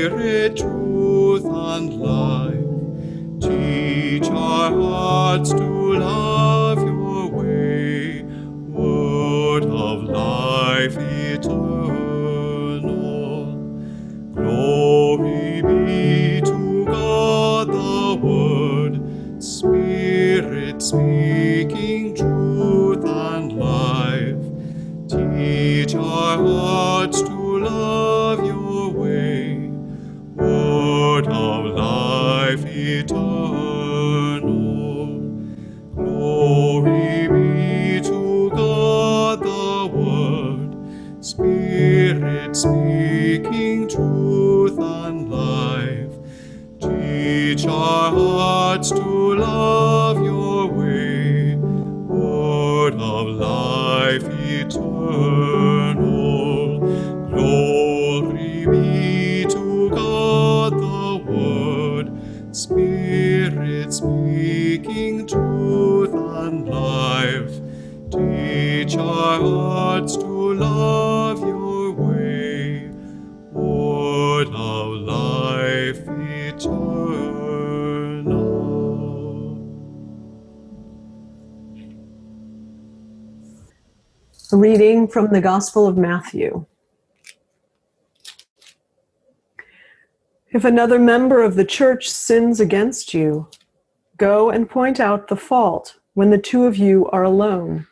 Spirit, truth, and life. Teach our hearts to love your way, word of life eternal. Glory be to God the Word, Spirit speaking truth and life. Teach our hearts to love your way, word of life eternal. Glory be to God the Word, Spirit speaking truth and life. Teach our hearts to love your way, word of life eternal. Glory be to God the Word, Spirit speaking truth and life. Teach our hearts to love your way, word of life eternal. A reading from the Gospel of Matthew. If another member of the church sins against you, go and point out the fault when the two of you are alone.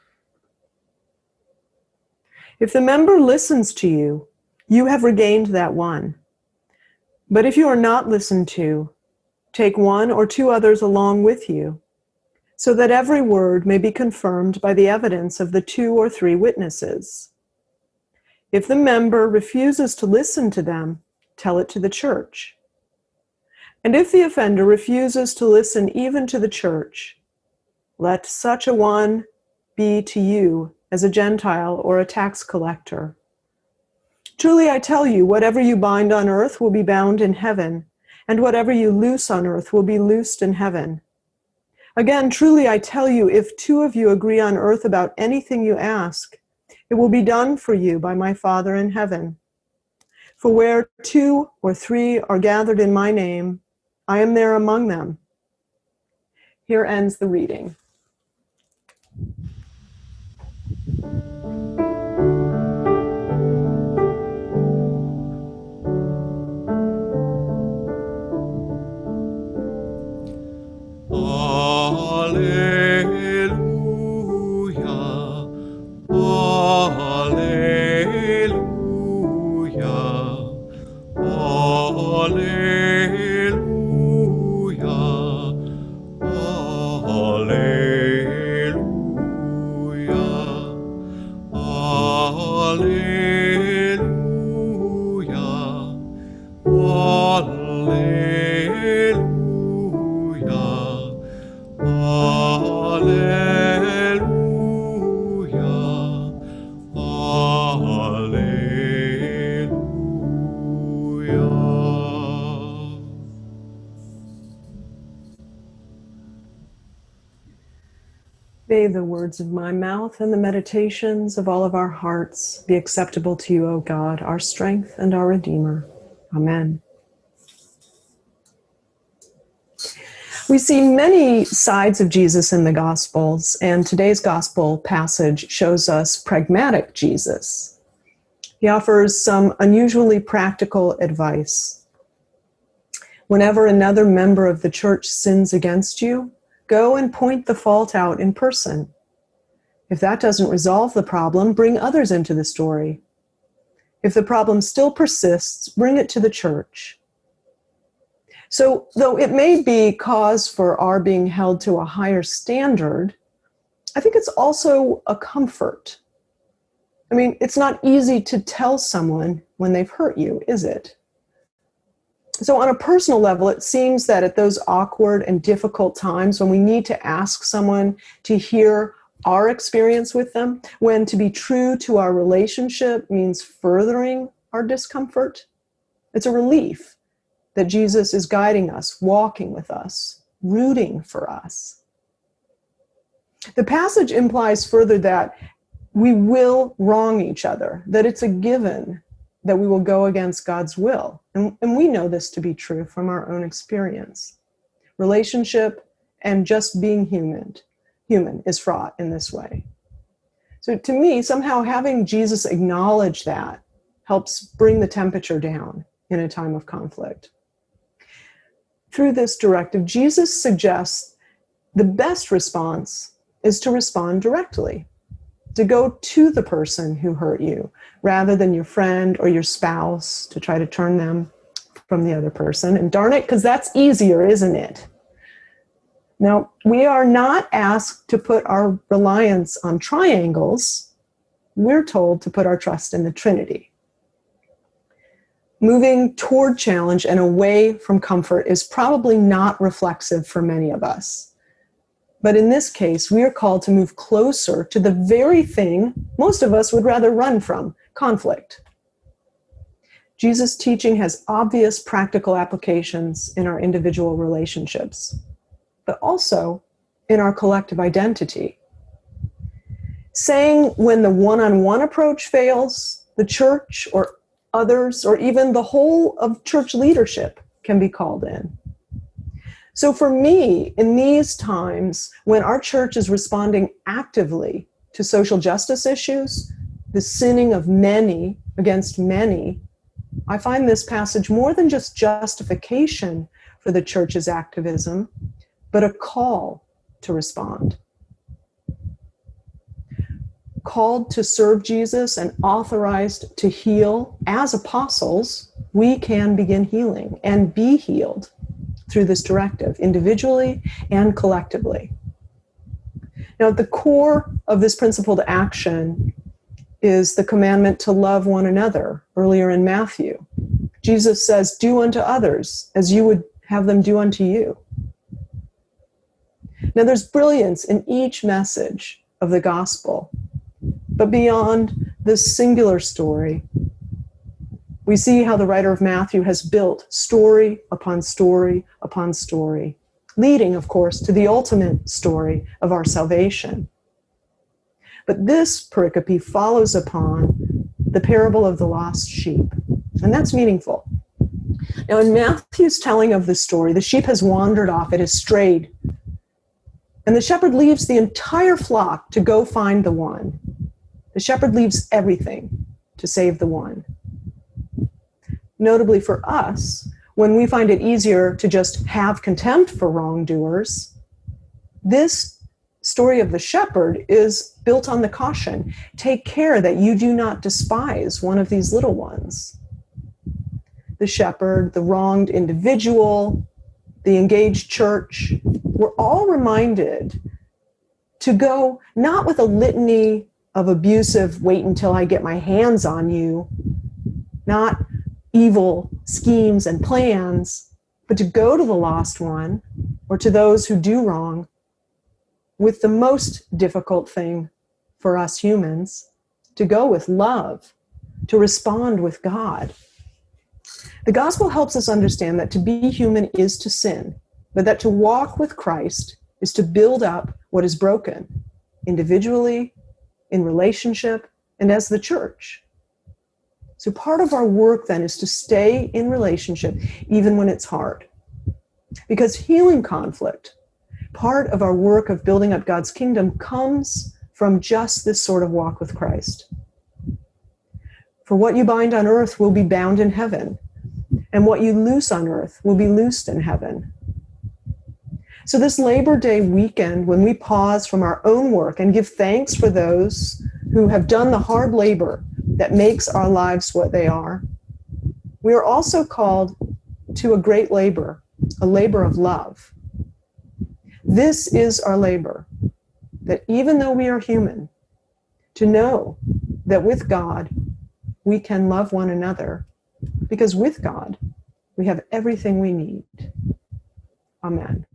If the member listens to you, you have regained that one. But if you are not listened to, take one or two others along with you, so that every word may be confirmed by the evidence of the 2 or 3 witnesses. If the member refuses to listen to them, tell it to the church. And if the offender refuses to listen even to the church, let such a one be to you as a Gentile or a tax collector. Truly I tell you, whatever you bind on earth will be bound in heaven, and whatever you loose on earth will be loosed in heaven. Again, truly I tell you, if 2 of you agree on earth about anything you ask, it will be done for you by my Father in heaven. For where 2 or 3 are gathered in my name, I am there among them. Here ends the reading. Alleluia, alleluia, alleluia, alleluia, alleluia, May the words of my mouth and the meditations of all of our hearts be acceptable to you, O God, our strength and our Redeemer. Amen. We see many sides of Jesus in the Gospels, and today's Gospel passage shows us pragmatic Jesus. He offers some unusually practical advice. Whenever another member of the church sins against you, go and point the fault out in person. If that doesn't resolve the problem, bring others into the story. If the problem still persists, bring it to the church. So, though it may be cause for our being held to a higher standard, I think it's also a comfort. I mean, it's not easy to tell someone when they've hurt you, is it? So on a personal level, it seems that at those awkward and difficult times when we need to ask someone to hear our experience with them, when to be true to our relationship means furthering our discomfort, it's a relief that Jesus is guiding us, walking with us, rooting for us. The passage implies further that we will wrong each other, that it's a given that we will go against God's will. And we know this to be true from our own experience. Relationship and just being human is fraught in this way. So to me, somehow having Jesus acknowledge that helps bring the temperature down in a time of conflict. Through this directive, Jesus suggests the best response is to respond directly, to go to the person who hurt you, rather than your friend or your spouse to try to turn them from the other person. And darn it, because that's easier, isn't it? Now, we are not asked to put our reliance on triangles. We're told to put our trust in the Trinity. Moving toward challenge and away from comfort is probably not reflexive for many of us. But in this case, we are called to move closer to the very thing most of us would rather run from, conflict. Jesus' teaching has obvious practical applications in our individual relationships, but also in our collective identity. Saying when the one-on-one approach fails, the church or others, or even the whole of church leadership can be called in. So for me, in these times when our church is responding actively to social justice issues, the sinning of many against many, I find this passage more than just justification for the church's activism, but a call to respond. Called to serve Jesus and authorized to heal as apostles, we can begin healing and be healed through this directive, individually and collectively. Now, at the core of this principled action is the commandment to love one another, earlier in Matthew. Jesus says, "Do unto others as you would have them do unto you." Now, there's brilliance in each message of the gospel, but beyond this singular story, we see how the writer of Matthew has built story upon story upon story, leading, of course, to the ultimate story of our salvation. But this pericope follows upon the parable of the lost sheep, and that's meaningful. Now, in Matthew's telling of the story, the sheep has wandered off, it has strayed, and the shepherd leaves the entire flock to go find the one. The shepherd leaves everything to save the one. Notably for us, when we find it easier to just have contempt for wrongdoers, this story of the shepherd is built on the caution, take care that you do not despise one of these little ones. The shepherd, the wronged individual, the engaged church, we're all reminded to go not with a litany of abusive, wait until I get my hands on you, not evil schemes and plans, but to go to the lost one or to those who do wrong with the most difficult thing for us humans, to go with love, to respond with God. The gospel helps us understand that to be human is to sin, but that to walk with Christ is to build up what is broken, individually, in relationship, and as the church. So part of our work then is to stay in relationship even when it's hard. Because healing conflict, part of our work of building up God's kingdom, comes from just this sort of walk with Christ. For what you bind on earth will be bound in heaven, and what you loose on earth will be loosed in heaven. So this Labor Day weekend, when we pause from our own work and give thanks for those who have done the hard labor that makes our lives what they are, we are also called to a great labor, a labor of love. This is our labor, that even though we are human, to know that with God, we can love one another, because with God, we have everything we need. Amen.